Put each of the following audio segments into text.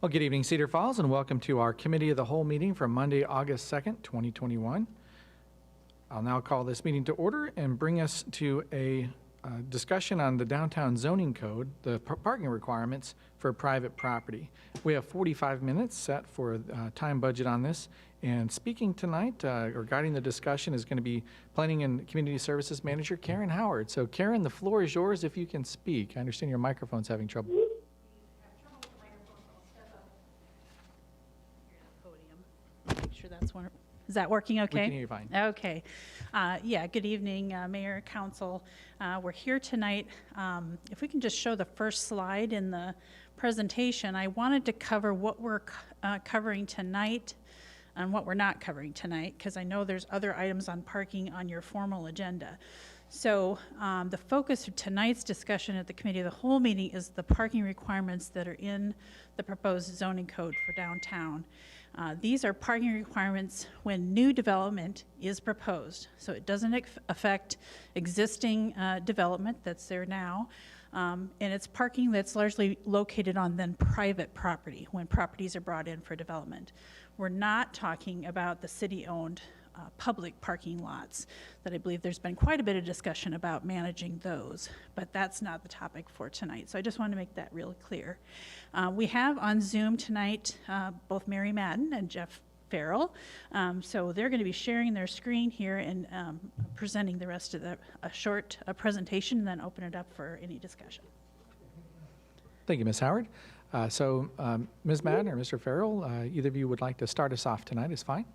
Well, good evening, Cedar Falls, and welcome to our Committee of the Whole meeting for Monday, August 2nd, 2021. I'll now call this meeting to order and bring us to a discussion on the downtown zoning code, the parking requirements for private property. We have 45 minutes set for time budget on this, and speaking tonight or guiding the discussion is going to be Planning and Community Services Manager Karen Howard. So Karen, the floor is yours if you can speak. I understand your microphone's having trouble. Make sure that's one. Is that working okay? We can hear you fine. Okay. Yeah, good evening, Mayor, Council. We're here tonight. If we can just show the first slide in the presentation, I wanted to cover what we're covering tonight and what we're not covering tonight, because I know there's other items on parking on your formal agenda. So the focus of tonight's discussion at the Committee of the Whole meeting is the parking requirements that are in the proposed zoning code for downtown. These are parking requirements when new development is proposed. So it doesn't affect existing development that's there now. And it's parking that's largely located on then private property when properties are brought in for development. We're not talking about the city-owned public parking lots that I believe there's been quite a bit of discussion about managing those, but that's not the topic for tonight. So I just wanted to make that real clear. We have on Zoom tonight both Mary Madden and Jeff Farrell. So they're going to be sharing their screen here and presenting the rest of a short presentation, and then open it up for any discussion. Thank you, Ms. Howard. Ms. Madden or Mr. Farrell, either of you would like to start us off tonight is fine.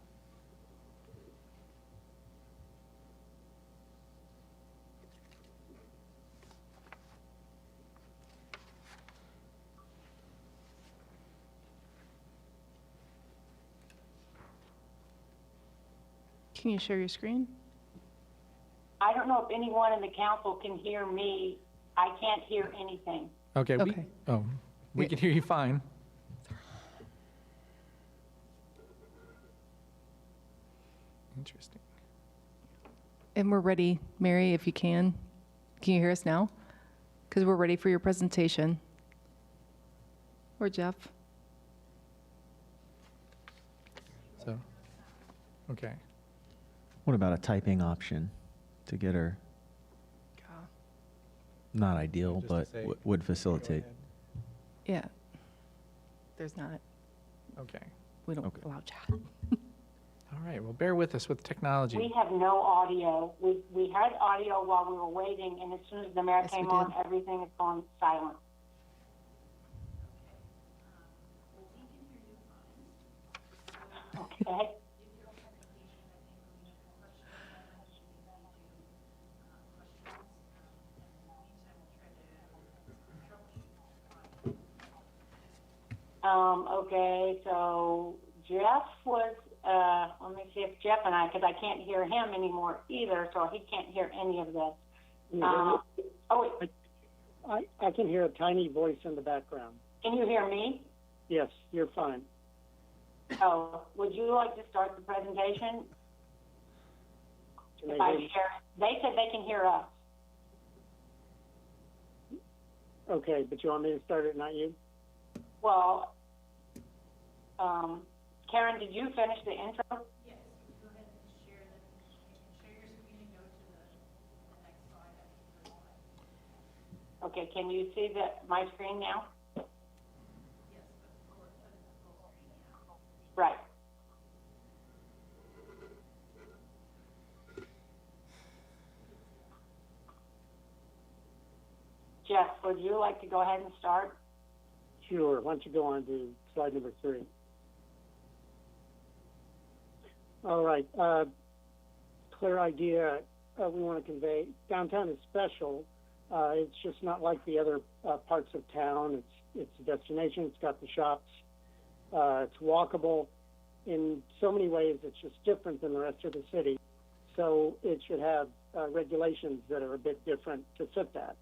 Can you share your screen? I don't know if anyone in the council can hear me. I can't hear anything. Okay. Okay. We can hear you fine. Interesting. And we're ready, Mary, if you can. Can you hear us now? Because we're ready for your presentation. Or Jeff. So, okay. What about a typing option to get her? Not ideal, Just to but say, would facilitate. Yeah. There's not. Okay. We don't Okay. allow chat. All right. Well, bear with us with technology. We have no audio. We had audio while we were waiting, and as soon as the mayor Yes, came we on, did. everything has gone silent. Okay. Okay, so Jeff was, let me see if Jeff and because I can't hear him anymore either, so he can't hear any of this. Wait, I can hear a tiny voice in the background. can you hear me? Yes, you're fine. Oh, would you like to start the presentation? Can If they I hear me? share, they said they can hear us. Okay, but you want me to start it, not you? Well, Karen, did you finish the intro? Yes. Go ahead and share your screen and go to the next slide. Okay, can you see my screen now? Yes, but put it in the full screen now. Right. Jeff, would you like to go ahead and start? Sure. Why don't you go on to slide number 3? All right. Clear idea we want to convey. Downtown is special. It's just not like the other parts of town. It's a destination. It's got the shops. It's walkable. In so many ways, it's just different than the rest of the city. So it should have regulations that are a bit different to fit that.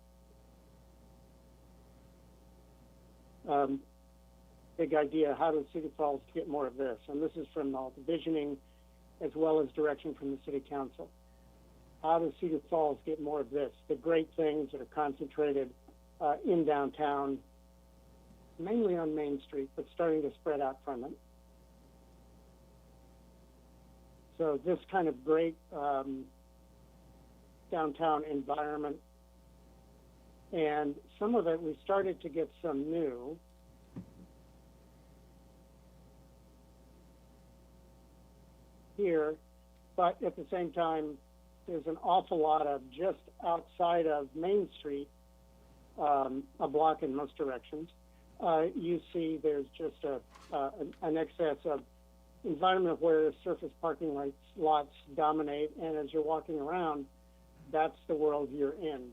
Big idea, how does Cedar Falls get more of this? And this is from all the visioning as well as direction from the City Council. How does Cedar Falls get more of this? The great things that are concentrated in downtown mainly on Main Street, but starting to spread out from it. So this kind of great downtown environment, and some of it we started to get some new. Here, but at the same time, there's an awful lot of just outside of Main Street, a block in most directions. You see there's just an excess of environment where surface parking lots dominate, and as you're walking around, that's the world you're in.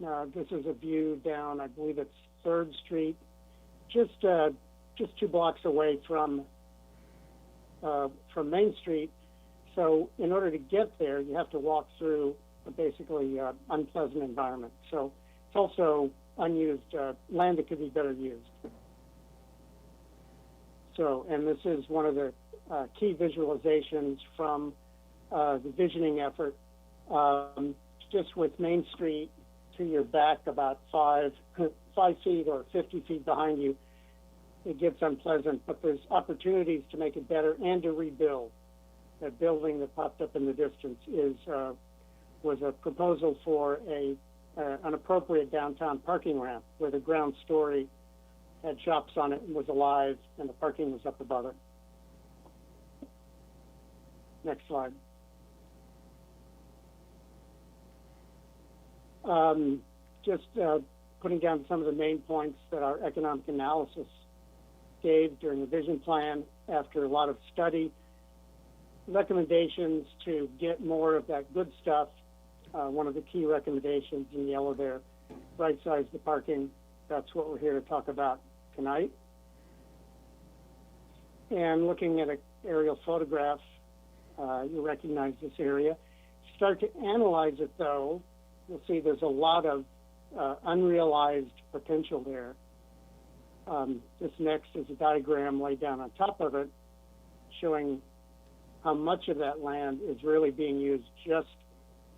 Now, this is a view down, I believe it's 3rd Street, just 2 blocks away from Main Street. So in order to get there, you have to walk through a basically unpleasant environment. So it's also unused land that could be better used. So, and this is one of the key visualizations from the visioning effort. Just with Main Street to your back about 5 feet or 50 feet behind you, it gets unpleasant, but there's opportunities to make it better and to rebuild. That building that popped up in the distance was a proposal for an appropriate downtown parking ramp where the ground story had shops on it and was alive, and the parking was up above it. Next slide. Just putting down some of the main points that our economic analysis gave during the vision plan after a lot of study. Recommendations to get more of that good stuff. One of the key recommendations in yellow there, right size the parking. That's what we're here to talk about tonight. And looking at an aerial photograph, you recognize this area. Start to analyze it though, you'll see there's a lot of unrealized potential there. This next is a diagram laid down on top of it showing how much of that land is really being used just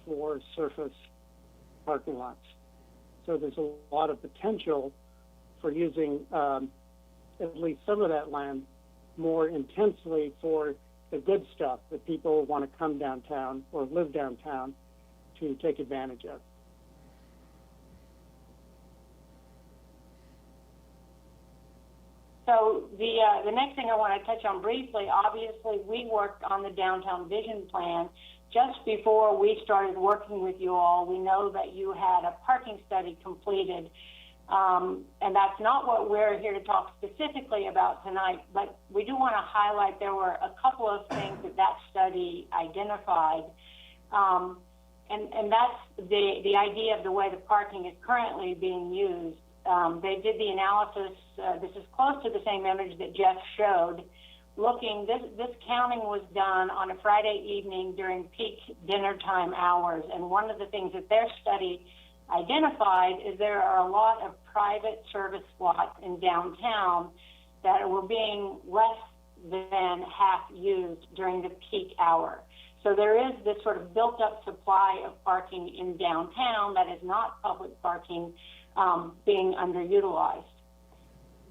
for surface parking lots. So there's a lot of potential for using at least some of that land more intensely for the good stuff that people want to come downtown or live downtown to take advantage of. So the next thing I want to touch on briefly, obviously we worked on the downtown vision plan just before we started working with you all. We know that you had a parking study completed, and that's not what we're here to talk specifically about tonight, but we do want to highlight there were a couple of things that study identified, and that's the idea of the way the parking is currently being used. They did the analysis, this is close to the same image that Jeff showed, looking, this counting was done on a Friday evening during peak dinner time hours, and one of the things that their study identified is there are a lot of private service lots in downtown that were being less than half used during the peak hour. So there is this sort of built up supply of parking in downtown that is not public parking being underutilized.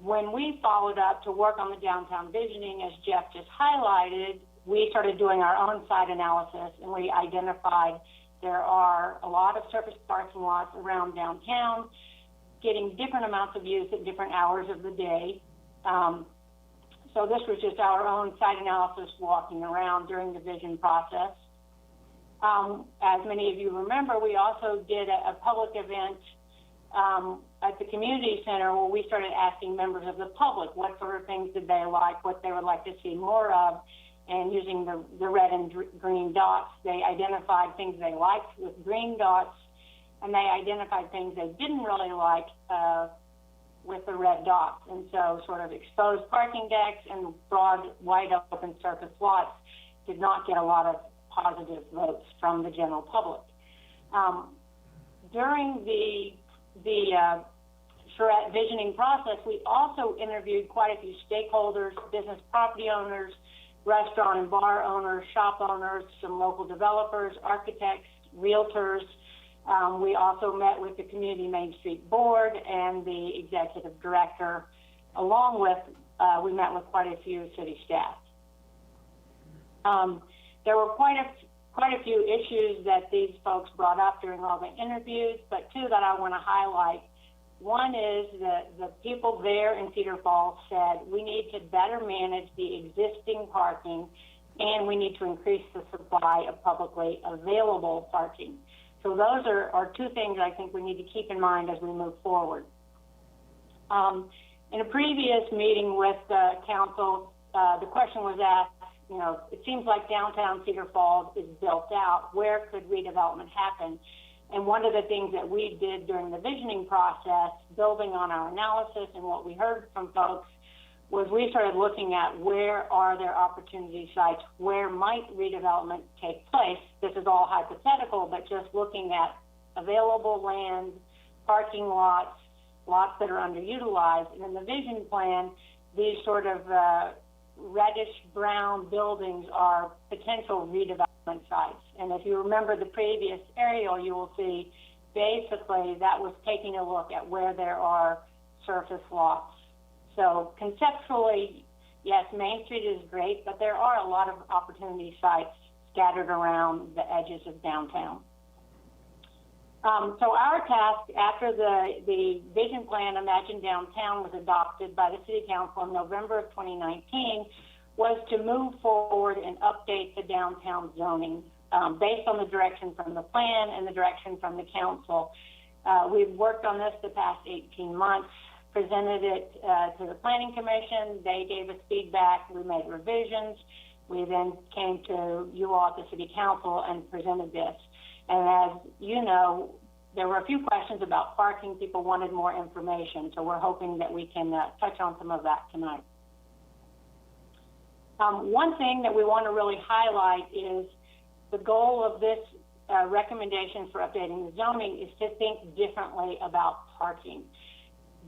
When we followed up to work on the downtown visioning, as Jeff just highlighted, we started doing our own site analysis, and we identified there are a lot of surface parking lots around downtown getting different amounts of use at different hours of the day. So this was just our own site analysis walking around during the vision process. As many of you remember, we also did a public event at the community center where we started asking members of the public what sort of things did they like, what they would like to see more of, and using the red and green dots, they identified things they liked with green dots, and they identified things they didn't really like with the red dots. And so sort of exposed parking decks and broad, wide open surface lots did not get a lot of positive votes from the general public. During the Charette visioning process, we also interviewed quite a few stakeholders, business property owners, restaurant and bar owners, shop owners, some local developers, architects, realtors, We also met with the Community Main Street Board and the Executive Director, along with, we met with quite a few city staff. There were quite a few issues that these folks brought up during all the interviews, but two that I want to highlight. One is that the people there in Cedar Falls said we need to better manage the existing parking, and we need to increase the supply of publicly available parking. So those are two things I think we need to keep in mind as we move forward. In a previous meeting with the council, the question was asked, you know, it seems like downtown Cedar Falls is built out. Where could redevelopment happen? And one of the things that we did during the visioning process, building on our analysis and what we heard from folks, was we started looking at where are there opportunity sites, where might redevelopment take place. This is all hypothetical, but just looking at available land, parking lots, lots that are underutilized. And in the vision plan, these sort of reddish brown buildings are potential redevelopment sites. And if you remember the previous aerial, you will see basically that was taking a look at where there are surface lots. So conceptually, yes, Main Street is great, but there are a lot of opportunity sites scattered around the edges of downtown. So our task after the vision plan, Imagine Downtown, was adopted by the City Council in November of 2019, was to move forward and update the downtown zoning based on the direction from the plan and the direction from the council. We've worked on this the past 18 months, presented it to the Planning Commission. They gave us feedback. We made revisions. We then came to you all at the City Council and presented this. And as you know, there were a few questions about parking. People wanted more information, so we're hoping that we can touch on some of that tonight. One thing that we want to really highlight is the goal of this recommendation for updating the zoning is to think differently about parking.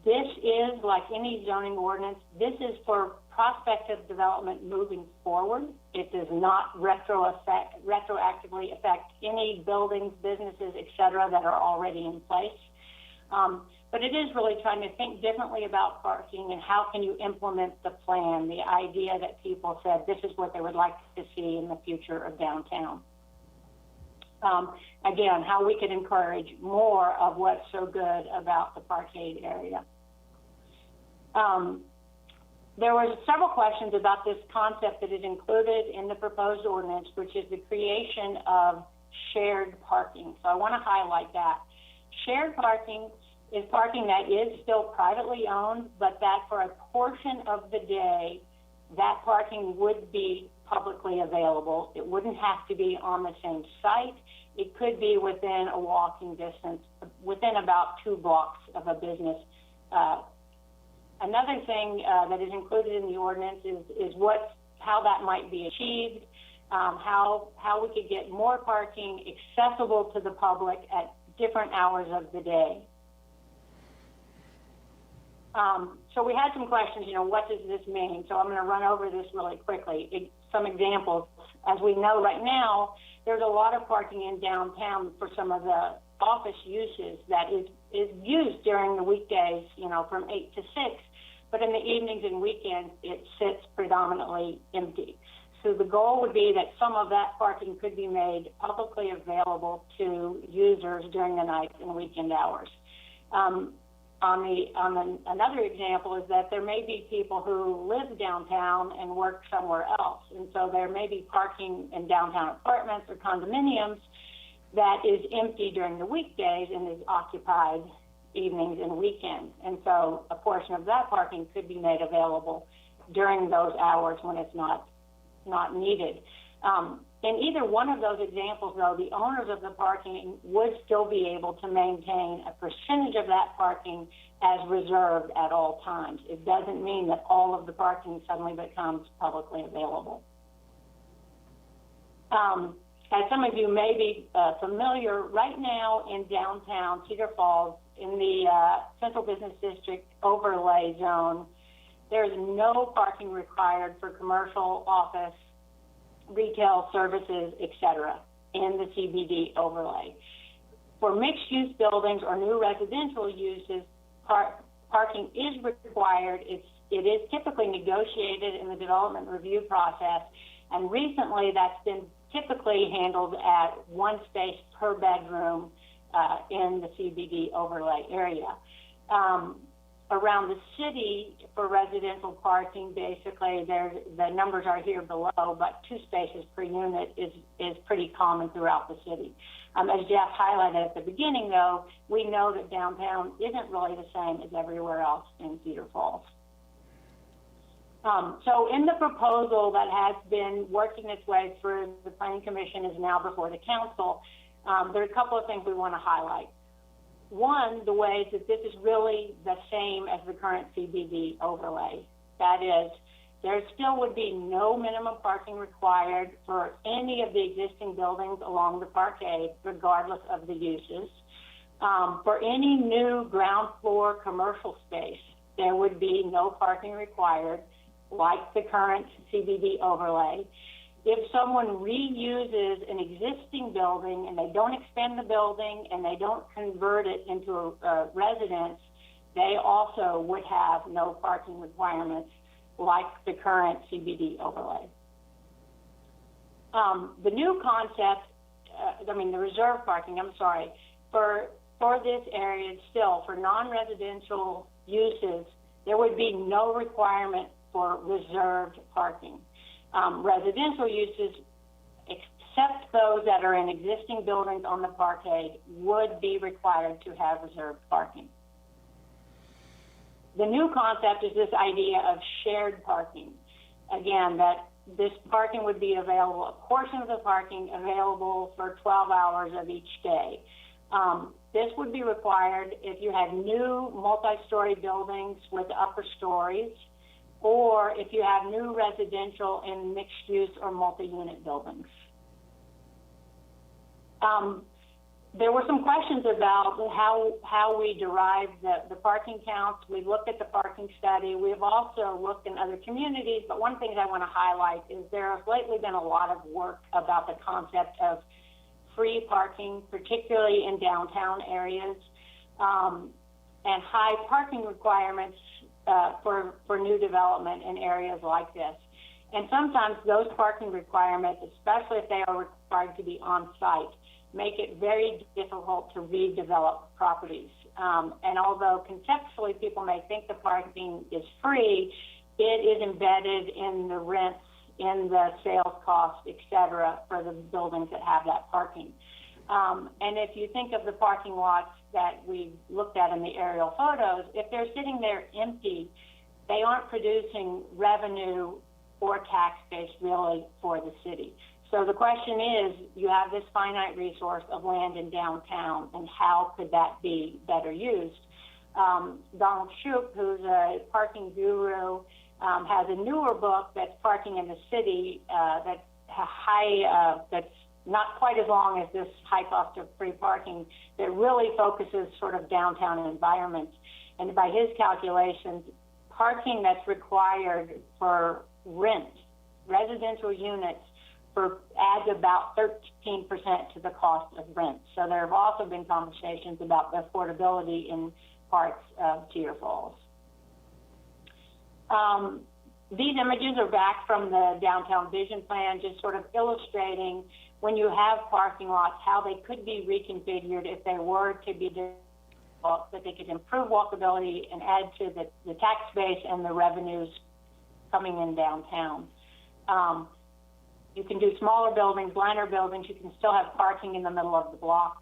This is, like any zoning ordinance, this is for prospective development moving forward. It does not retroactively affect any buildings, businesses, et cetera, that are already in place. But it is really trying to think differently about parking and how can you implement the plan, the idea that people said this is what they would like to see in the future of downtown. Again, how we could encourage more of what's so good about the parkade area. There were several questions about this concept that is included in the proposed ordinance, which is the creation of shared parking. So I want to highlight that. Shared parking is parking that is still privately owned, but that for a portion of the day, that parking would be publicly available. It wouldn't have to be on the same site. It could be within a walking distance, within about 2 blocks of a business. Another thing that is included in the ordinance is how that might be achieved, how we could get more parking accessible to the public at different hours of the day. So we had some questions, you know, what does this mean? So I'm going to run over this really quickly. Some examples. As we know right now, there's a lot of parking in downtown for some of the office uses that is used during the weekdays, you know, from 8 to 6. But in the evenings and weekends, it sits predominantly empty. So the goal would be that some of that parking could be made publicly available to users during the night and weekend hours. Another example is that there may be people who live downtown and work somewhere else. And so there may be parking in downtown apartments or condominiums that is empty during the weekdays and is occupied evenings and weekends. And so a portion of that parking could be made available during those hours when it's not needed. In either one of those examples, though, the owners of the parking would still be able to maintain a percentage of that parking as reserved at all times. It doesn't mean that all of the parking suddenly becomes publicly available. As some of you may be familiar, right now in downtown Cedar Falls, in the Central Business District overlay zone, there's no parking required for commercial, office, retail services, et cetera, in the CBD overlay. For mixed-use buildings or new residential uses, parking is required. It is typically negotiated in the development review process, and recently that's been typically handled at one space per bedroom in the CBD overlay area. Around the city for residential parking, basically, the numbers are here below, but 2 spaces per unit is pretty common throughout the city. As Jeff highlighted at the beginning, though, we know that downtown isn't really the same as everywhere else in Cedar Falls. So in the proposal that has been working its way through the Planning Commission is now before the council, there are a couple of things we want to highlight. One, the ways that this is really the same as the current CBD overlay. That is, there still would be no minimum parking required for any of the existing buildings along the parkade, regardless of the uses. For any new ground floor commercial space, there would be no parking required, like the current CBD overlay. If someone reuses an existing building and they don't expand the building and they don't convert it into a residence, they also would have no parking requirements like the current CBD overlay. The new concept, the reserve parking, for this area still, for non-residential uses, there would be no requirement for reserved parking. Residential uses, except those that are in existing buildings on the parkade, would be required to have reserved parking. The new concept is this idea of shared parking. Again, that this parking would be available, a portion of the parking available for 12 hours of each day. This would be required if you had new multi-story buildings with upper stories, or if you have new residential in mixed-use or multi-unit buildings. There were some questions about how we derived the parking counts. We looked at the parking study. We've also looked in other communities, but one thing I want to highlight is there has lately been a lot of work about the concept of free parking, particularly in downtown areas, and high parking requirements for new development in areas like this. And sometimes those parking requirements, especially if they are required to be on site, make it very difficult to redevelop properties. And although conceptually people may think the parking is free, it is embedded in the rents, in the sales cost, et cetera, for the buildings that have that parking. And if you think of the parking lots that we looked at in the aerial photos, if they're sitting there empty, they aren't producing revenue or tax base really for the city. So the question is, you have this finite resource of land in downtown, and how could that be better used? Donald Shoup, who's a parking guru, has a newer book that's Parking in the City that's not quite as long as this high cost of free parking, that really focuses sort of downtown environments. And by his calculations, parking that's required for rent, residential units, adds about 13% to the cost of rent. So there have also been conversations about the affordability in parts of Cedar Falls. These images are back from the Downtown Vision Plan, just sort of illustrating when you have parking lots, how they could be reconfigured if they were to be developed, that they could improve walkability and add to the tax base and the revenues coming in downtown. You can do smaller buildings, liner buildings. You can still have parking in the middle of the block.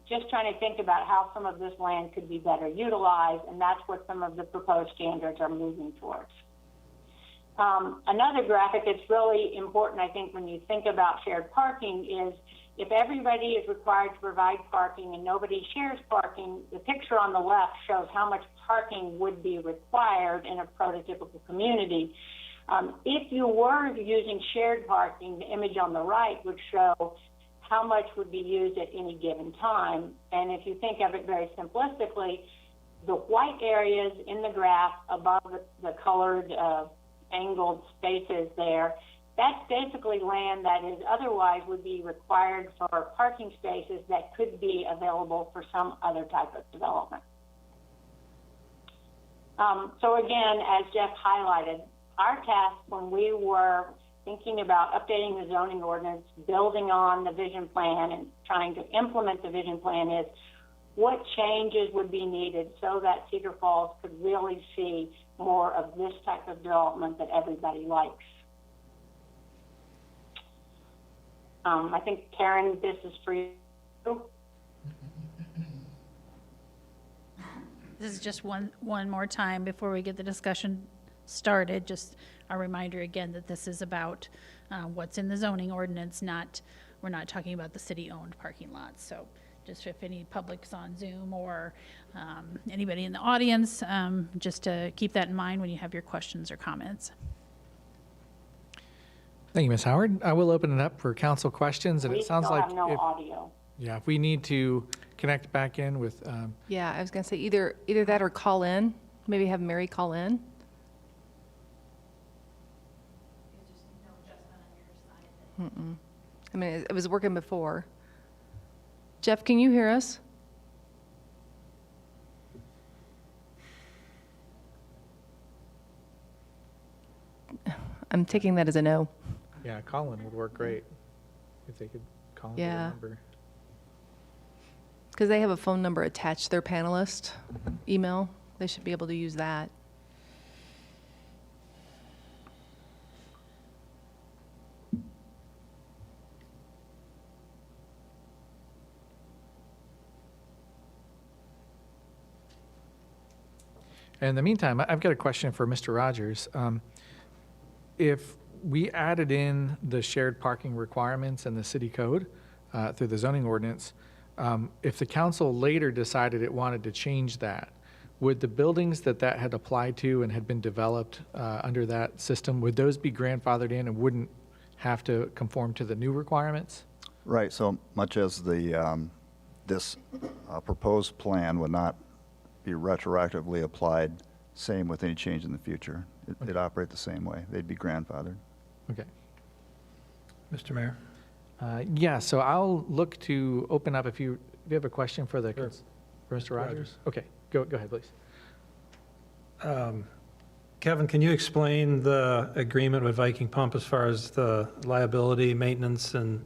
Just trying to think about how some of this land could be better utilized, and that's what some of the proposed standards are moving towards. Another graphic that's really important, I think, when you think about shared parking is if everybody is required to provide parking and nobody shares parking, the picture on the left shows how much parking would be required in a prototypical community. If you were using shared parking, the image on the right would show how much would be used at any given time. And if you think of it very simplistically, the white areas in the graph above the colored angled spaces there, That's basically land that is otherwise would be required for parking spaces that could be available for some other type of development. So again, as Jeff highlighted, our task when we were thinking about updating the zoning ordinance, building on the vision plan and trying to implement the vision plan is what changes would be needed so that Cedar Falls could really see more of this type of development that everybody likes. I think, Karen, this is for you. This is just one more time before we get the discussion started, just a reminder again that this is about what's in the zoning ordinance, we're not talking about the city-owned parking lots. So just if any public's on Zoom or anybody in the audience, just to keep that in mind when you have your questions or comments. Thank you, Ms. Howard. I will open it up for council questions, and We it sounds still like have no audio. if we need to connect back in with, Yeah, I was going to say either that or call in. Maybe have Mary call in. I mean, it was working before. Jeff, can you hear us? I'm taking that as a no. yeah, Colin would work great if they could call in the Yeah. number. Because they have a phone number attached to their panelist email. They should be able to use that. In the meantime, I've got a question for Mr. Rogers. If we added in the shared parking requirements in the city code through the zoning ordinance, if the council later decided it wanted to change that, would the buildings that had applied to and had been developed under that system, would those be grandfathered in and wouldn't have to conform to the new requirements? Right, so much as the, this proposed plan would not be retroactively applied, same with any change in the future. It'd operate the same way. They'd be grandfathered. Okay. Mr. Mayor? Yeah, so I'll look to open up if you have a question for the, for Mr. Rogers? Rogers. Okay, go ahead, please. Kevin, can you explain the agreement with Viking Pump as far as the liability, maintenance, and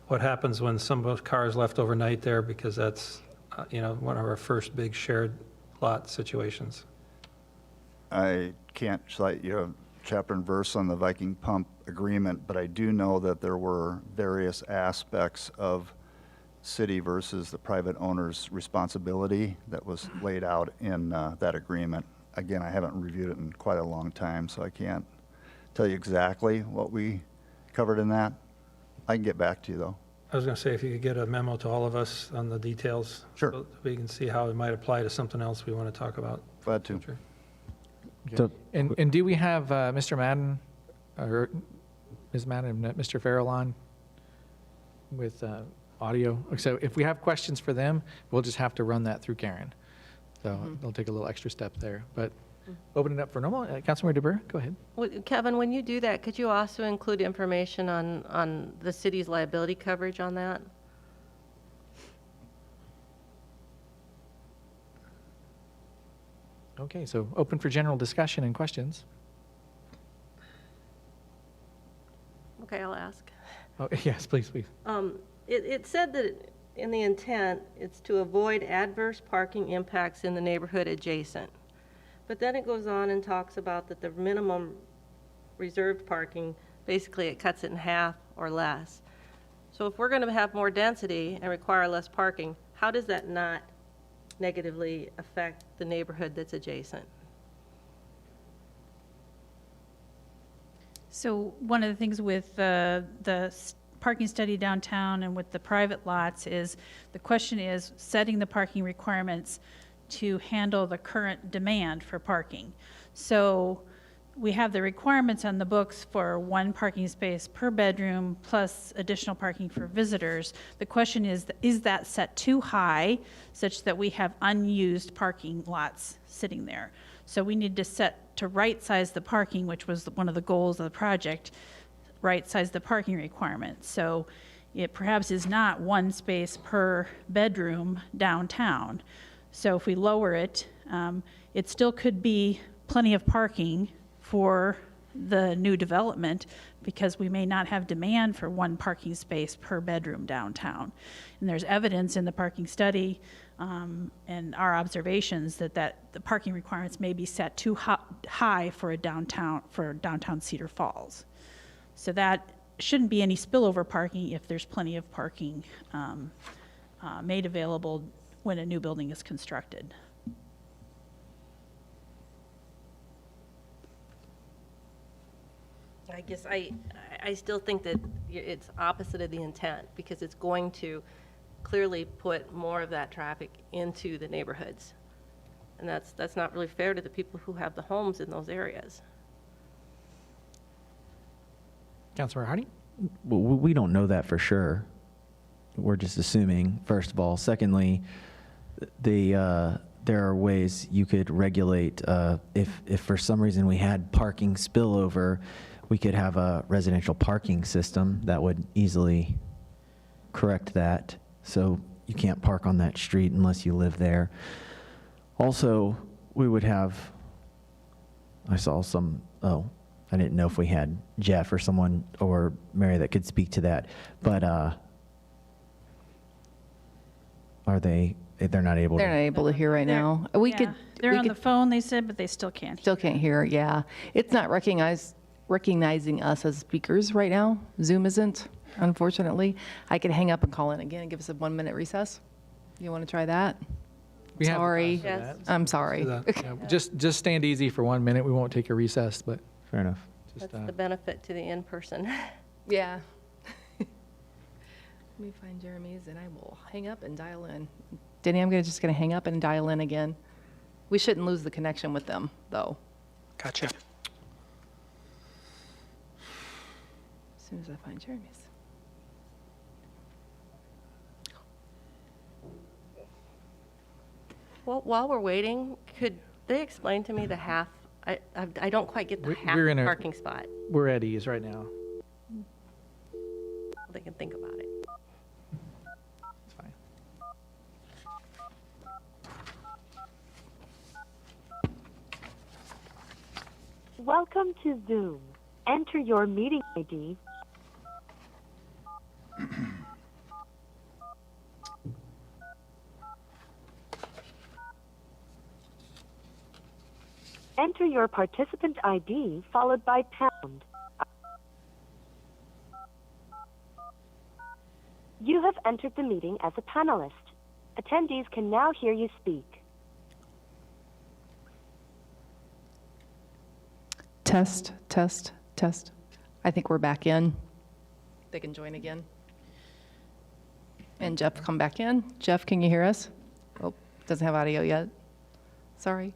what happens when some of those cars left overnight there? Because that's, one of our first big shared lot situations. I can't cite you a chapter and verse on the Viking Pump agreement, but I do know that there were various aspects of city versus the private owner's responsibility that was laid out in that agreement. Again, I haven't reviewed it in quite a long time, so I can't tell you exactly what we covered in that. I can get back to you, though. I was going to say, if you could get a memo to all of us on the details. Sure. So we can see how it might apply to something else we want to talk about. Glad to. Sure. Okay. So- And do we have Mr. Madden, or Ms. Madden, and Mr. Farrell on with audio? So if we have questions for them, we'll just have to run that through Karen. So they'll take a little extra step there. But open it up for normal. Councilmember DeBoer, go ahead. Kevin, when you do that, could you also include information on the city's liability coverage on that? Okay, so open for general discussion and questions. Okay, I'll ask. Oh, yes, please. It said that in the intent, it's to avoid adverse parking impacts in the neighborhood adjacent. But then it goes on and talks about that the minimum reserved parking, basically it cuts it in half or less. So if we're going to have more density and require less parking, how does that not negatively affect the neighborhood that's adjacent? So one of the things with the parking study downtown and with the private lots is, the question is setting the parking requirements to handle the current demand for parking. So we have the requirements on the books for 1 parking space per bedroom plus additional parking for visitors. The question is that set too high such that we have unused parking lots sitting there? So we need to right size the parking, which was one of the goals of the project, right-size the parking requirement. So it perhaps is not one space per bedroom downtown. So if we lower it, it still could be plenty of parking for the new development because we may not have demand for one parking space per bedroom downtown. And there's evidence in the parking study and our observations that the parking requirements may be set too high for downtown Cedar Falls. So that shouldn't be any spillover parking if there's plenty of parking made available when a new building is constructed. I guess I still think that it's opposite of the intent, because it's going to clearly put more of that traffic into the neighborhoods. And that's not really fair to the people who have the homes in those areas. Councilmember Hardy? Well, we don't know that for sure. We're just assuming, first of all. Secondly, there are ways you could regulate, if for some reason we had parking spillover, we could have a residential parking system that would easily correct that. So you can't park on that street unless you live there. Also, we would have, I saw some, I didn't know if we had Jeff or someone or Mary that could speak to that, but they're not able to? They're not able to hear right now. We could. They're we on could- the phone, they said, but they still can't hear. Still can't hear, yeah. It's not recognizing us as speakers right now. Zoom isn't, unfortunately. I could hang up and call in again and give us a 1-minute recess. You want to try that? We have the Sorry. time for Yes. that. I'm sorry. Do that. Yeah, just stand easy for 1 minute. We won't take a recess, but Fair enough. just, That's the benefit to the in-person. Yeah. Let me find Jeremy's and I will hang up and dial in. Denny, I'm just going to hang up and dial in again. We shouldn't lose the connection with them, though. Gotcha. As soon as I find Jeremy's. Well, while we're waiting, could they explain to me the half? I don't quite get the half we're in a- parking spot. we're at ease right now. They can think about it. It's fine. Welcome to Zoom. Enter your meeting ID. Enter your participant ID followed by pound. You have entered the meeting as a panelist. Attendees can now hear you speak. Test, test, test. I think we're back in. They can join again. And Jeff, come back in. Jeff, can you hear us? Oh, doesn't have audio yet. Sorry.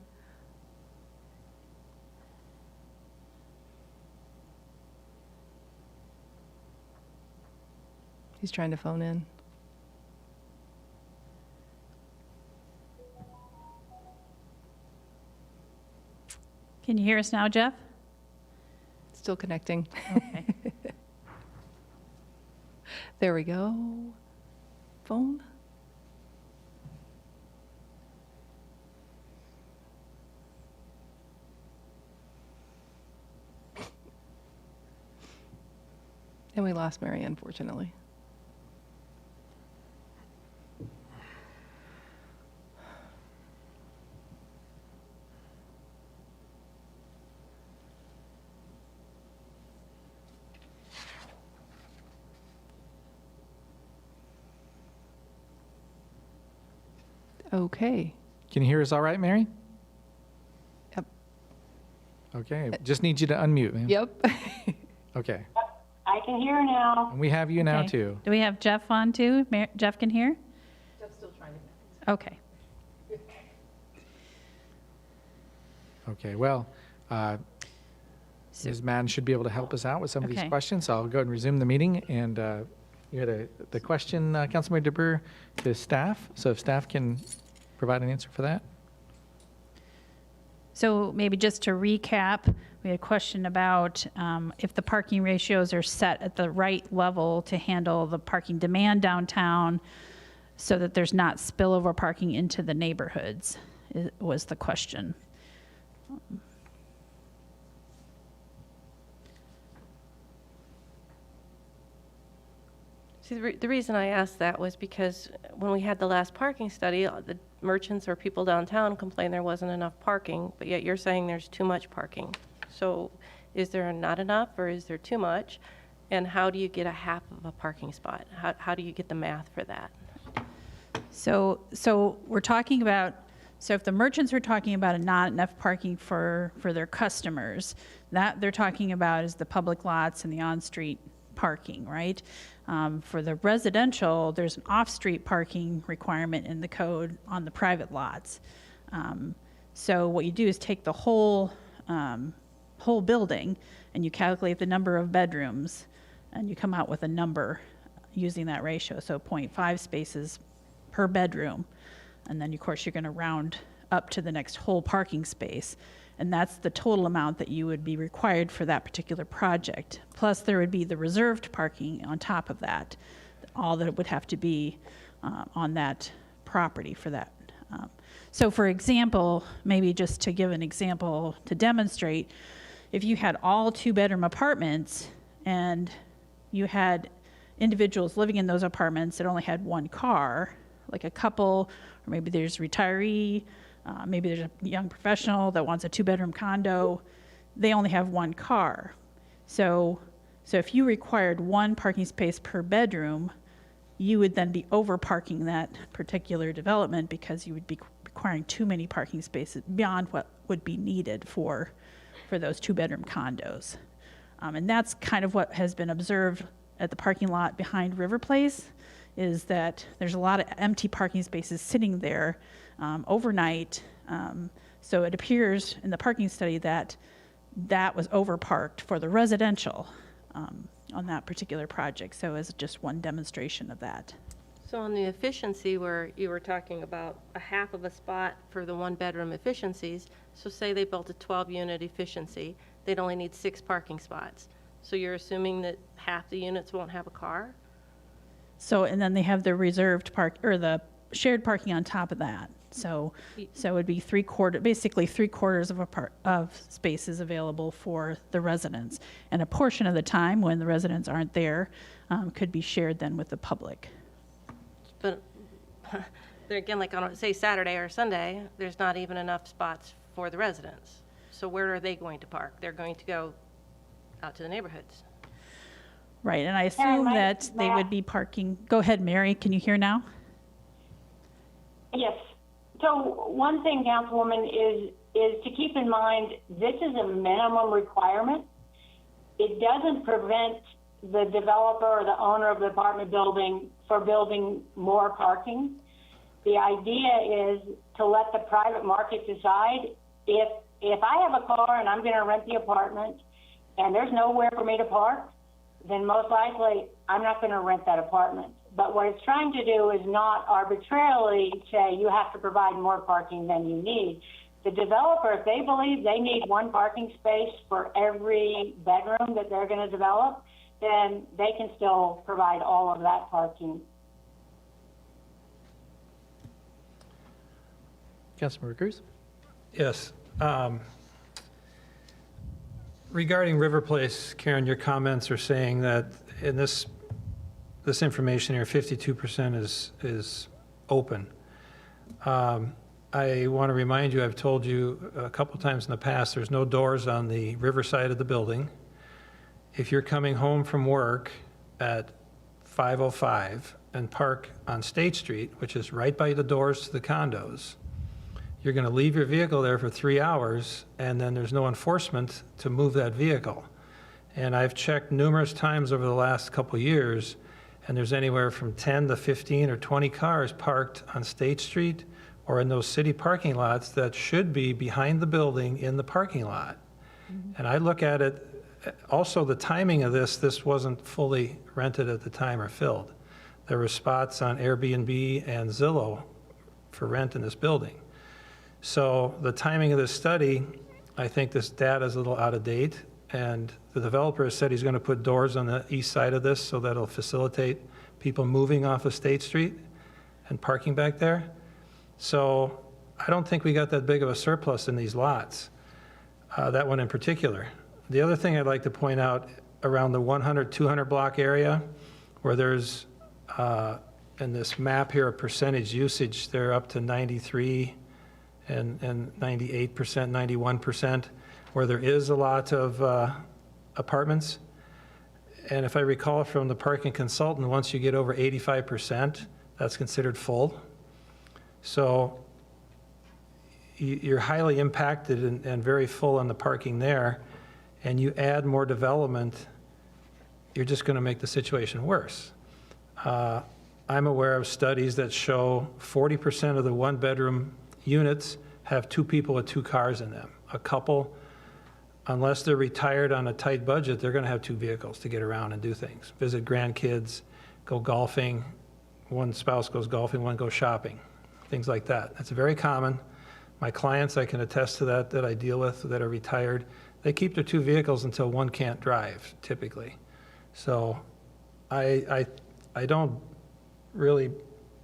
He's trying to phone in. Can you hear us now, Jeff? Still connecting. Okay. There we go. Phone. And we lost Mary, unfortunately. Okay. Can you hear us all right, Mary? Yep. Okay, just need you to unmute, ma'am. Yep. Okay, I can hear now. and we have you now Okay. too. Do we have Jeff on too? Jeff can hear? Jeff's still trying to. Okay. Okay, well, Ms. Madden should be able to help us out with some of these Okay. questions. So I'll go ahead and resume the meeting. And you had the question, Councilmember DeBreer, to staff. So if staff can provide an answer for that. So maybe just to recap, We had a question about if the parking ratios are set at the right level to handle the parking demand downtown so that there's not spillover parking into the neighborhoods, was the question. See, the reason I asked that was because when we had the last parking study, the merchants or people downtown complained there wasn't enough parking, but yet you're saying there's too much parking. So is there not enough or is there too much? And how do you get a half of a parking spot? How do you get the math for that? So we're talking about, so if the merchants are talking about not enough parking for their customers, that they're talking about is the public lots and the on-street parking, right? For the residential, there's an off-street parking requirement in the code on the private lots. So what you do is take the whole building and you calculate the number of bedrooms and you come out with a number using that ratio. So 0.5 spaces per bedroom. And then of course you're going to round up to the next whole parking space. And that's the total amount that you would be required for that particular project. Plus there would be the reserved parking on top of that, all that would have to be on that property for that. So for example, maybe just to give an example to demonstrate, if you had all 2-bedroom apartments and you had individuals living in those apartments that only had one car, like a couple, or maybe there's a retiree, maybe there's a young professional that wants a 2-bedroom condo, they only have one car. So if you required 1 parking space per bedroom, you would then be over parking that particular development because you would be requiring too many parking spaces beyond what would be needed for those 2-bedroom condos. And that's kind of what has been observed at the parking lot behind River Place, is that there's a lot of empty parking spaces sitting there overnight. So it appears in the parking study that that was overparked for the residential on that particular project. So as just one demonstration of that. So on the efficiency where you were talking about a half of a spot for the 1-bedroom efficiencies, so say they built a 12-unit efficiency, they'd only need 6 parking spots. So you're assuming that half the units won't have a car? So, and then they have the reserved park, or the shared parking on top of that. So it would be basically 3/4 of spaces available for the residents. And a portion of the time when the residents aren't there could be shared then with the public. But there again, like on, say, Saturday or Sunday, there's not even enough spots for the residents. So where are they going to park? They're going to go out to the neighborhoods. Right, and I assume that they would be parking. Go ahead, Mary, can you hear now? Yes. So one thing, Councilwoman, is to keep in mind, this is a minimum requirement. It doesn't prevent the developer or the owner of the apartment building for building more parking. The idea is to let the private market decide. If I have a car and I'm going to rent the apartment and there's nowhere for me to park, then most likely I'm not going to rent that apartment. But what it's trying to do is not arbitrarily say you have to provide more parking than you need. The developer, if they believe they need 1 parking space for every bedroom that they're going to develop, then they can still provide all of that parking. Councilmember Cruz? Yes. Regarding River Place, Karen, your comments are saying that in this information here, 52% is open. I want to remind you, I've told you a couple times in the past, there's no doors on the river side of the building. If you're coming home from work at 5:05 and park on State Street, which is right by the doors to the condos, you're going to leave your vehicle there for 3 hours, and then there's no enforcement to move that vehicle. And I've checked numerous times over the last couple of years, and there's anywhere from 10 to 15 or 20 cars parked on State Street or in those city parking lots that should be behind the building in the parking lot. Mm-hmm. And I look at it, also the timing of this wasn't fully rented at the time or filled. There were spots on Airbnb and Zillow for rent in this building. So the timing of this study I think this data is a little out of date, and the developer has said he's going to put doors on the east side of this so that it'll facilitate people moving off of State Street and parking back there. So I don't think we got that big of a surplus in these lots, that one in particular. The other thing I'd like to point out around the 100, 200 block area, where there's, in this map here, a percentage usage, they're up to 93 and 98%, 91%, where there is a lot of apartments. And if I recall from the parking consultant, once you get over 85%, that's considered full. So you're highly impacted and very full on the parking there, and you add more development, you're just going to make the situation worse. I'm aware of studies that show 40% of the one-bedroom units have two people with two cars in them. A couple, unless they're retired on a tight budget, they're going to have two vehicles to get around and do things. Visit grandkids, go golfing. One spouse goes golfing, one goes shopping, things like that. That's very common. My clients, I can attest to that I deal with that are retired, they keep their two vehicles until one can't drive, typically. So I don't really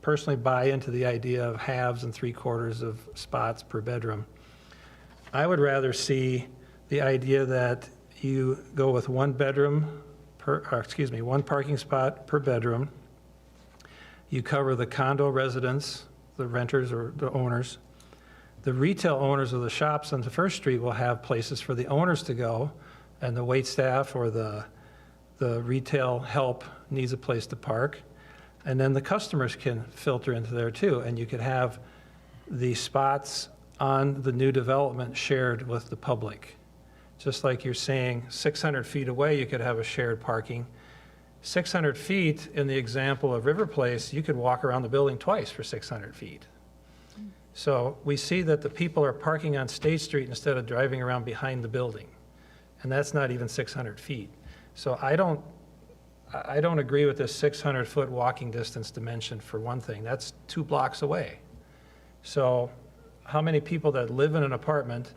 personally buy into the idea of halves and three-quarters of spots per bedroom. I would rather see the idea that you go with one parking spot per bedroom. You cover the condo residents, the renters or the owners. The retail owners of the shops on the First Street will have places for the owners to go, and the wait staff or the retail help needs a place to park. And then the customers can filter into there too, and you could have the spots on the new development shared with the public. Just like you're saying, 600 feet away, you could have a shared parking. 600 feet, in the example of River Place, you could walk around the building twice for 600 feet. So we see that the people are parking on State Street instead of driving around behind the building. And that's not even 600 feet. So I don't agree with this 600-foot walking distance dimension for one thing. That's 2 blocks away. So how many people that live in an apartment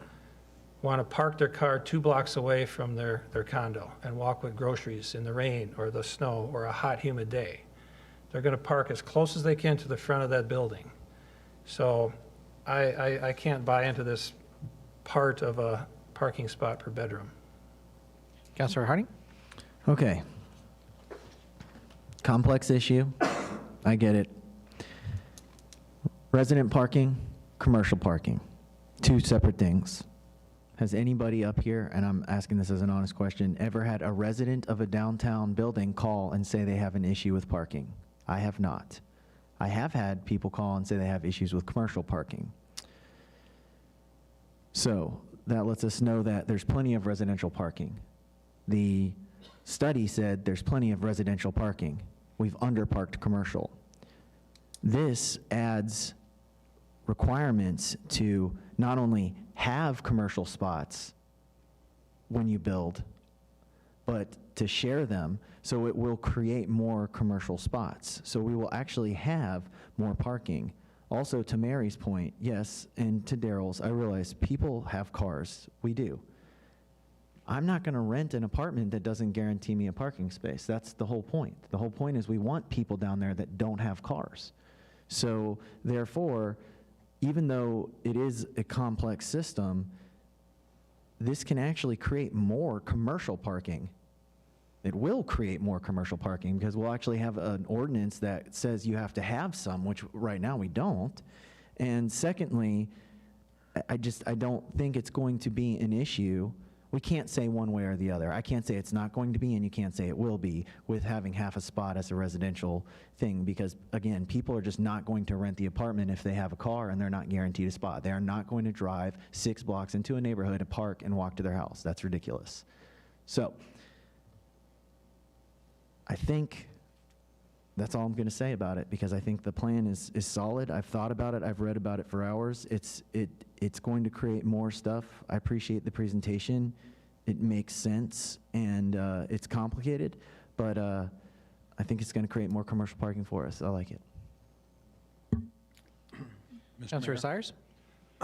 want to park their car 2 blocks away from their condo and walk with groceries in the rain or the snow or a hot, humid day? They're going to park as close as they can to the front of that building. So I can't buy into this part of a parking spot per bedroom. Councilor Harding? Okay. Complex issue. I get it. Resident parking, commercial parking, 2 separate things. Has anybody up here, and I'm asking this as an honest question, ever had a resident of a downtown building call and say they have an issue with parking? I have not. I have had people call and say they have issues with commercial parking. So that lets us know that there's plenty of residential parking. The study said there's plenty of residential parking. We've underparked commercial. This adds requirements to not only have commercial spots when you build, but to share them, so it will create more commercial spots. So we will actually have more parking. Also, to Mary's point, yes, and to Daryl's, I realize people have cars. We do. I'm not going to rent an apartment that doesn't guarantee me a parking space. That's the whole point. The whole point is we want people down there that don't have cars. So therefore, even though it is a complex system, this can actually create more commercial parking. It will create more commercial parking because we'll actually have an ordinance that says you have to have some, which right now we don't. And secondly, I don't think it's going to be an issue. We can't say one way or the other. I can't say it's not going to be, and you can't say it will be with having half a spot as a residential thing because, again, people are just not going to rent the apartment if they have a car and they're not guaranteed a spot. They are not going to drive 6 blocks into a neighborhood and park and walk to their house. That's ridiculous. So I think that's all I'm going to say about it because I think the plan is solid. I've thought about it. I've read about it for hours. It's going to create more stuff. I appreciate the presentation. It makes sense, and it's complicated, but I think it's going to create more commercial parking for us. I like it. Councilor Sires?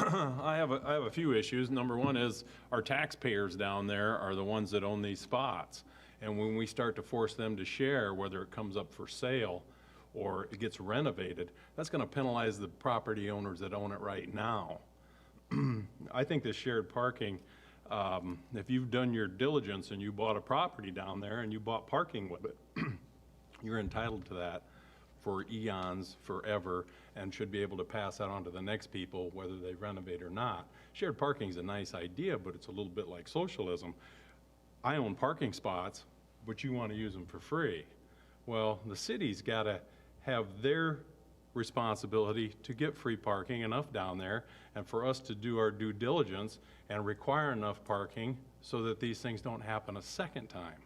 I have a few issues. Number one is our taxpayers down there are the ones that own these spots. And when we start to force them to share, whether it comes up for sale or it gets renovated, that's going to penalize the property owners that own it right now. I think this shared parking, if you've done your diligence and you bought a property down there and you bought parking with it, you're entitled to that for eons, forever, and should be able to pass that on to the next people, whether they renovate or not. Shared parking is a nice idea, but it's a little bit like socialism. I own parking spots, but you want to use them for free. Well, the city's got to have their responsibility to get free parking, enough down there, and for us to do our due diligence and require enough parking so that these things don't happen a second time.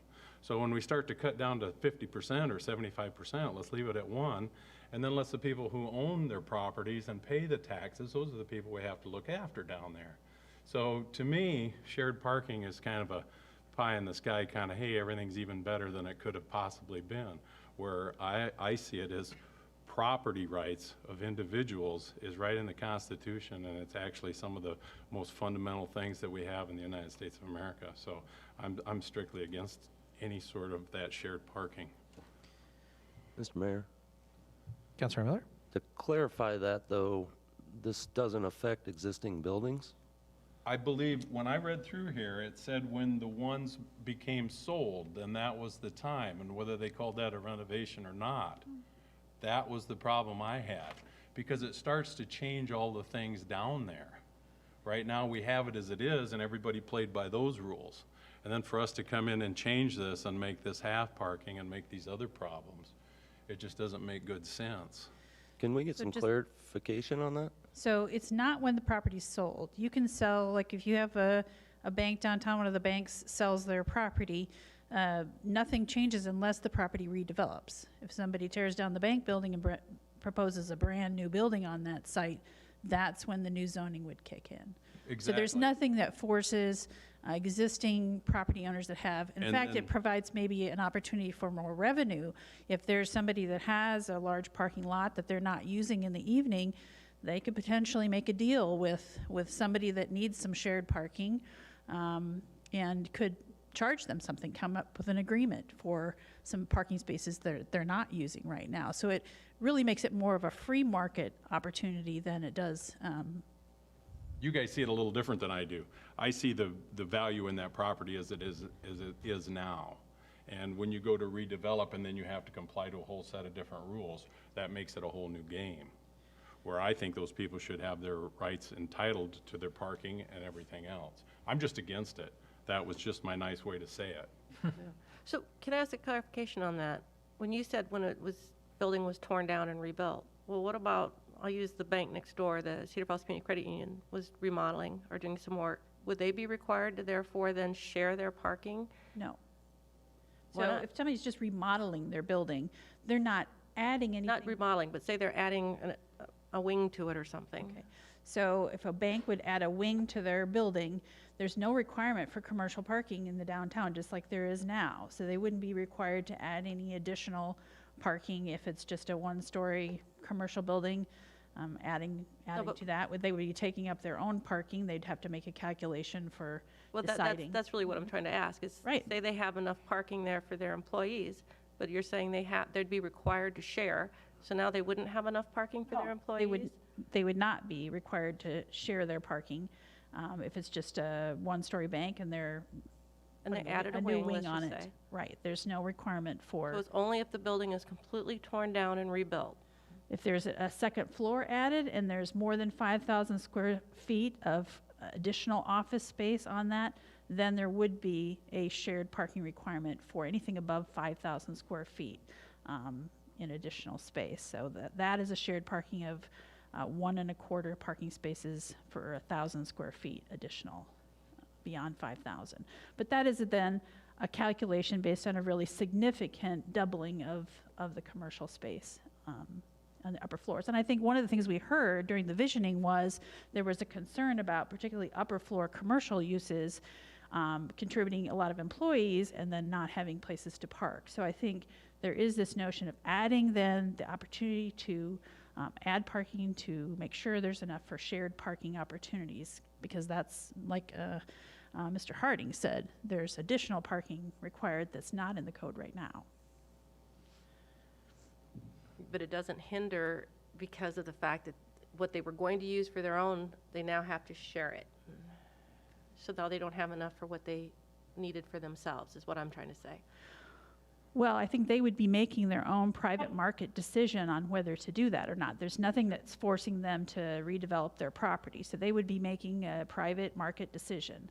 So when we start to cut down to 50% or 75%, let's leave it at 1, and then let the people who own their properties and pay the taxes, those are the people we have to look after down there. So to me, shared parking is kind of a pie in the sky kind of, hey, everything's even better than it could have possibly been. Where I see it as property rights of individuals is right in the Constitution, and it's actually some of the most fundamental things that we have in the United States of America. So I'm strictly against any sort of that shared parking. Mr. Mayor, Councilor Miller? to clarify that, though, this doesn't affect existing buildings? I believe when I read through here, it said when the ones became sold, then that was the time, and whether they called that a renovation or not, that was the problem I had, because it starts to change all the things down there. Right now, we have it as it is, and everybody played by those rules. And then for us to come in and change this and make this half parking and make these other problems, it just doesn't make good sense. Can we get So some just- clarification on that? So it's not when the property's sold. You can sell, like if you have a bank downtown, one of the banks sells their property, nothing changes unless the property redevelops. If somebody tears down the bank building and proposes a brand new building on that site, that's when the new zoning would kick in. So there's Exactly. nothing that forces existing property owners that have. In And fact, then- it provides maybe an opportunity for more revenue. If there's somebody that has a large parking lot that they're not using in the evening, they could potentially make a deal with somebody that needs some shared parking, and could charge them something, come up with an agreement for some parking spaces that they're not using right now. So it really makes it more of a free market opportunity than it does. You guys see it a little different than I do. I see the value in that property as it is now. And when you go to redevelop and then you have to comply to a whole set of different rules, that makes it a whole new game. Where I think those people should have their rights entitled to their parking and everything else. I'm just against it. That was just my nice way to say it. So can I ask a clarification on that? When you said when building was torn down and rebuilt, well, what about, I'll use the bank next door, the Cedar Falls Community Credit Union was remodeling or doing some work. Would they be required to therefore then share their parking? No. Why So not? if somebody's just remodeling their building, they're not adding anything. Not remodeling, but say they're adding a wing to it or something. Okay. So if a bank would add a wing to their building, there's no requirement for commercial parking in the downtown, just like there is now. So they wouldn't be required to add any additional parking if it's just a one-story commercial building. Adding but- to that, they would be taking up their own parking. They'd have to make a calculation for Well, deciding. that's really what I'm trying to ask, is Right. say they have enough parking there for their employees, but you're saying they'd be required to share, so now they wouldn't have enough parking for their employees? They would not be required to share their parking if it's just a one-story bank and they're And they putting added a new wing, let's on just it. say. Right, there's no requirement So for, it's only if the building is completely torn down and rebuilt? if there's a second floor added and there's more than 5,000 square feet of additional office space on that, then there would be a shared parking requirement for anything above 5,000 square feet in additional space. So that is a shared parking of 1.25 parking spaces for 1,000 square feet additional beyond 5,000. But that is then a calculation based on a really significant doubling of the commercial space on the upper floors. And I think one of the things we heard during the visioning was there was a concern about particularly upper floor commercial uses contributing a lot of employees and then not having places to park. So I think there is this notion of adding then the opportunity to add parking to make sure there's enough for shared parking opportunities, because that's like Mr. Harding said, there's additional parking required that's not in the code right now. But it doesn't hinder because of the fact that what they were going to use for their own, they now have to share it. So now they don't have enough for what they needed for themselves, is what I'm trying to say. Well, I think they would be making their own private market decision on whether to do that or not. There's nothing that's forcing them to redevelop their property. So they would be making a private market decision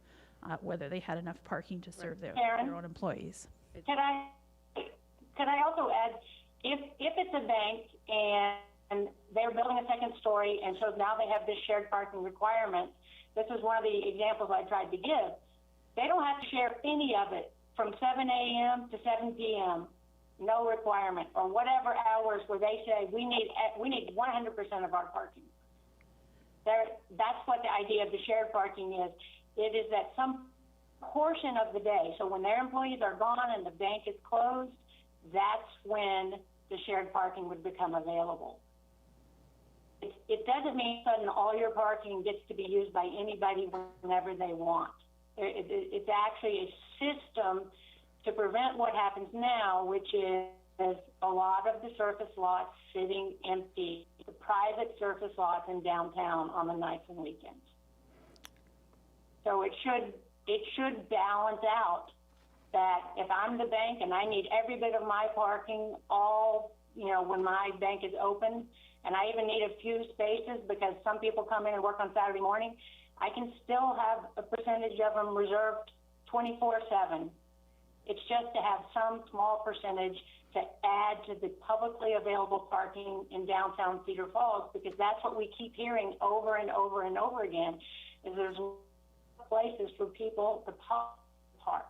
whether they had enough parking to serve their own employees. Could I also add, if it's a bank and they're building a second story, and so now they have this shared parking requirement, this is one of the examples I tried to give. They don't have to share any of it from 7 a.m. to 7 p.m., no requirement, or whatever hours where they say we need 100% of our parking. That's what the idea of the shared parking is. It is that some portion of the day, so when their employees are gone and the bank is closed, that's when the shared parking would become available. It doesn't mean suddenly all your parking gets to be used by anybody whenever they want. It's actually a system to prevent what happens now, which is a lot of the surface lots sitting empty, the private surface lots in downtown on the nights and weekends. So it should balance out that if I'm the bank and I need every bit of my parking when my bank is open, and I even need a few spaces because some people come in and work on Saturday morning, I can still have a percentage of them reserved 24/7. It's just to have some small percentage to add to the publicly available parking in downtown Cedar Falls, because that's what we keep hearing over and over and over again, is there's places for people to park.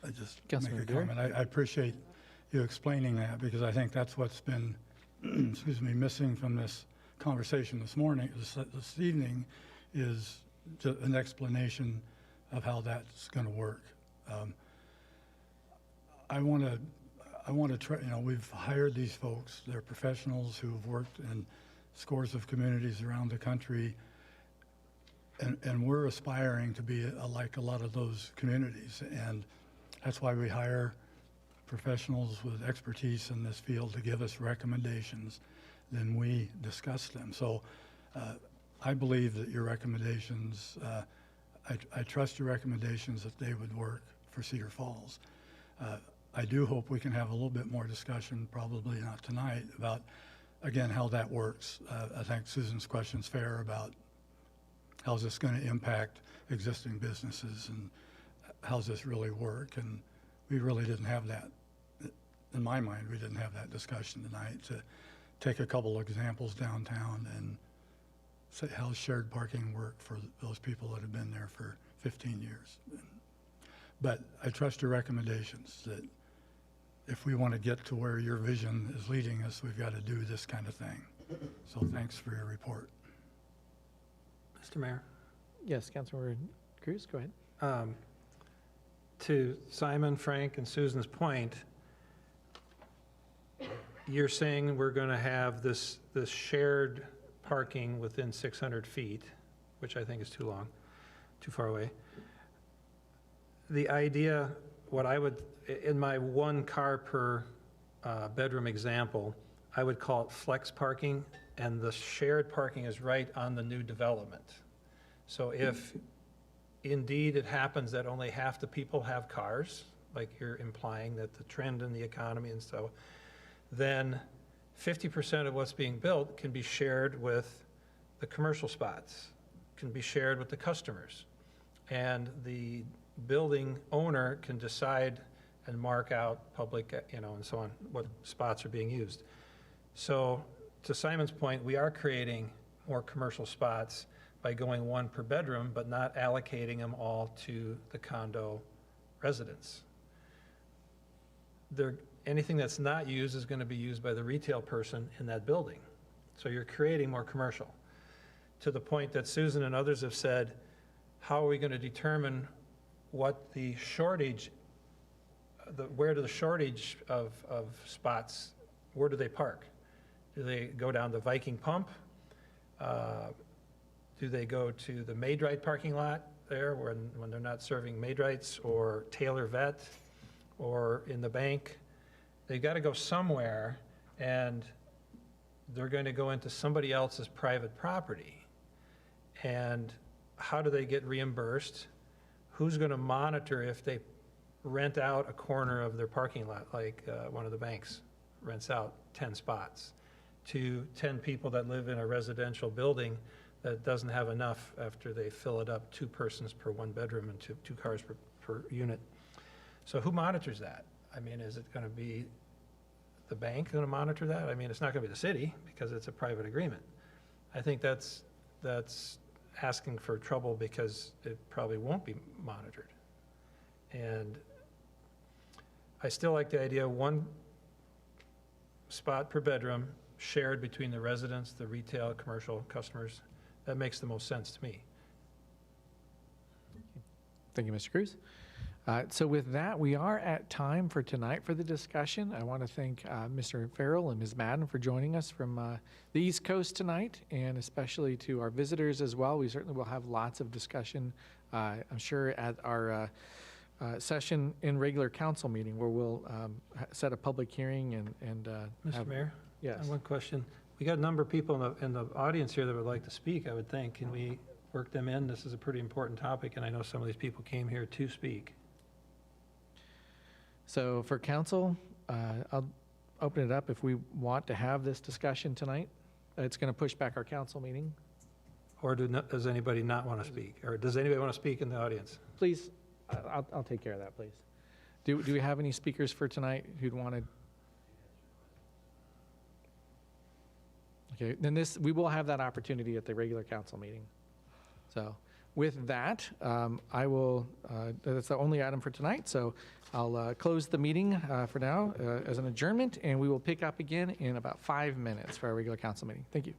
I just Councilman make a Dare? comment. I appreciate you explaining that, because I think that's what's been, missing from this conversation this evening, is just an explanation of how that's going to work. I want to try. We've hired these folks. They're professionals who have worked in scores of communities around the country, and we're aspiring to be like a lot of those communities, and that's why we hire professionals with expertise in this field to give us recommendations. Then we discuss them. So I believe that your recommendations, I trust your recommendations that they would work for Cedar Falls. I do hope we can have a little bit more discussion, probably not tonight, about, again, how that works. I think Susan's question's fair about how's this going to impact existing businesses and how's this really work. And we really didn't have that. In my mind, we didn't have that discussion tonight, to take a couple examples downtown and say how's shared parking work for those people that have been there for 15 years. But I trust your recommendations that if we want to get to where your vision is leading us, we've got to do this kind of thing. So thanks for your report. Mr. Mayor? Yes, Councilmember Cruz, go ahead. To Simon, Frank, and Susan's point, you're saying we're going to have this shared parking within 600 feet, which I think is too far away. The idea, what I would, in my one car per bedroom example, I would call it flex parking, and the shared parking is right on the new development. So if indeed it happens that only half the people have cars, like you're implying that the trend in the economy and so, then 50% of what's being built can be shared with the commercial spots, can be shared with the customers. And the building owner can decide and mark out public, and so on, what spots are being used. So to Simon's point, we are creating more commercial spots by going one per bedroom, but not allocating them all to the condo residents. Anything that's not used is going to be used by the retail person in that building. So you're creating more commercial. To the point that Susan and others have said, how are we going to determine what the shortage, where the shortage of spots where do they park? Do they go down the Viking Pump? Do they go to the Maid-Rite parking lot there when they're not serving Maid-Rites, or Taylor Vet, or in the bank? They've got to go somewhere, and they're going to go into somebody else's private property. And how do they get reimbursed? Who's going to monitor if they rent out a corner of their parking lot, like one of the banks rents out 10 spots to 10 people that live in a residential building that doesn't have enough after they fill it up, 2 persons per 1 bedroom and two cars per unit. So who monitors that? I mean, is it going to be the bank going to monitor that? I mean, it's not going to be the city because it's a private agreement. I think that's asking for trouble because it probably won't be monitored. And I still like the idea of 1 spot per bedroom shared between the residents, the retail, commercial customers. That makes the most sense to me. Thank you, Mr. Cruz. So with that, we are at time for tonight for the discussion. I want to thank Mr. Farrell and Ms. Madden for joining us from the East Coast tonight, and especially to our visitors as well. We certainly will have lots of discussion, I'm sure, at our session in regular council meeting, where we'll set a public hearing and Mr. Mayor? I Yes. have one question. We got a number of people in the audience here that would like to speak, I would think. Can we work them in? This is a pretty important topic, and I know some of these people came here to speak. So for council, I'll open it up if we want to have this discussion tonight. It's going to push back our council meeting. Or does anybody not want to speak? Or does anybody want to speak in the audience? Please, I'll take care of that, please. Do we have any speakers for tonight who'd want to? Okay, then we will have that opportunity at the regular council meeting. So with that, that's the only item for tonight. So I'll close the meeting for now as an adjournment, and we will pick up again in about 5 minutes for our regular council meeting. Thank you.